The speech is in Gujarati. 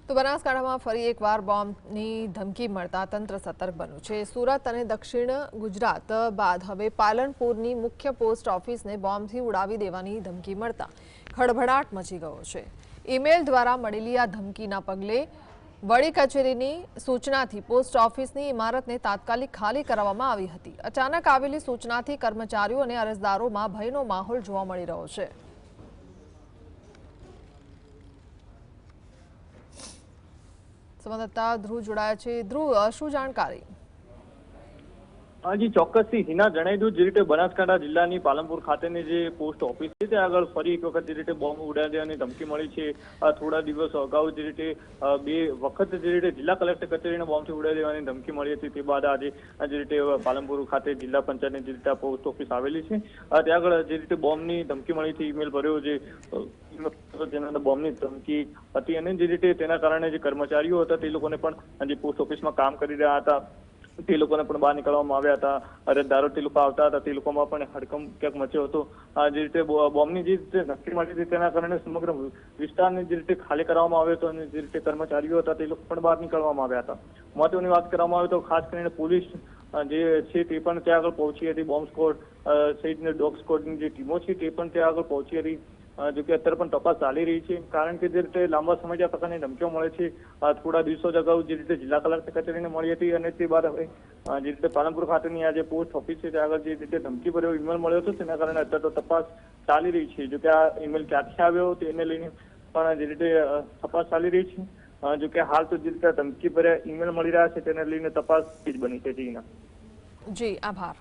તો બનાસકાંઠામાં ફરી એકવાર બોમ્બની ધમકી મળતા તંત્ર સતર્ક બન્યું છે। સુરત અને દક્ષિણ ગુજરાત બાદ હવે પાલનપુરની મુખ્ય પોસ્ટ ઓફિસને બોમ્બથી ઉડાવી દેવાની ધમકી મળતા ખળભળાટ મચી ગયો છે। ઈમેલ દ્વારા મળેલી આ ધમકીના પગલે વડી કચેરીની સૂચનાથી પોસ્ટ ઓફિસની ઇમારતને તાત્કાલિક ખાલી કરવામાં આવી હતી। અચાનક આવેલી સૂચનાથી કર્મચારીઓ અને અરજદારોમાં ભયનો માહોલ જોવા મળી રહ્યો છે। સંવાદદાતા ધ્રુવ જોડાયા છે। ધ્રુવ, શું જાણકારી? હાજી, ચોક્કસથી હિના જણાવી દઉં, જે રીતે બનાસકાંઠા જિલ્લાની પાલનપુર ખાતેની જે પોસ્ટ ઓફિસ છે ત્યાં આગળ ફરી એક વખત જે રીતે બોમ્બ ઉડાડી દેવાની ધમકી મળી છે। થોડા દિવસ અગાઉ જે રીતે બે વખત જે રીતે જિલ્લા કલેક્ટર કચેરીને બોમ્બથી ઉડાડી દેવાની ધમકી મળી હતી, તે બાદ આજે જે રીતે પાલનપુર ખાતે જિલ્લા પંચાયતની જે રીતે પોસ્ટ ઓફિસ આવેલી છે ત્યાં આગળ જે રીતે બોમ્બની ધમકી મળી હતી, ઈમેલ ભર્યો જે જેના અંદર બોમ્બની ધમકી હતી અને જે રીતે તેના કારણે જે કર્મચારીઓ હતા તે લોકોને પણ જે પોસ્ટ ઓફિસમાં કામ કરી રહ્યા હતા તે લોકોને પણ બહાર નીકળવામાં આવ્યા હતા। અરજદારો તે લોકો આવતા હતા, તે લોકોમાં પણ હડકંપ ક્યાંક મચ્યો હતો। જે રીતે બોમ્બની જે રીતે ધમકી મળી હતી તેના કારણે સમગ્ર વિસ્તારને જે રીતે ખાલી કરવામાં આવ્યો હતો અને જે રીતે કર્મચારીઓ હતા તે લોકો પણ બહાર નીકળવામાં આવ્યા હતા। મહત્વની વાત કરવામાં આવે તો ખાસ કરીને પોલીસ જે છે તે પણ ત્યાં આગળ પહોંચી હતી। બોમ્બ સ્ક્વોડ સહિતની ડોગ સ્ક્વોડની જે ટીમો છે તે પણ ત્યાં આગળ પહોંચી હતી। જોકે અત્યારે પણ તપાસ ચાલી રહી છે, કારણ કે જે રીતે લાંબા સમયથી આ પ્રકારની ધમકીઓ મળે છે। થોડા દિવસો અગાઉ જે રીતે જિલ્લા કલેક્ટર કચેરીને મળી હતી અને તે બાદ હવે જે રીતે પાલનપુર ખાતેની આ જે પોસ્ટ ઓફિસ છે ત્યાં આગળ જે રીતે ધમકી ભર્યો ઈમેલ મળ્યો હતો તેના કારણે અત્યારે તો તપાસ ચાલી રહી છે। જોકે આ ઈમેલ ક્યાંથી આવ્યો તેને લઈને પણ જે રીતે તપાસ ચાલી રહી છે। જોકે હાલ તો જે રીતે ધમકી ભર્યા ઈમેલ મળી રહ્યા છે તેને લઈને તપાસ જ બની છે। જી, આભાર।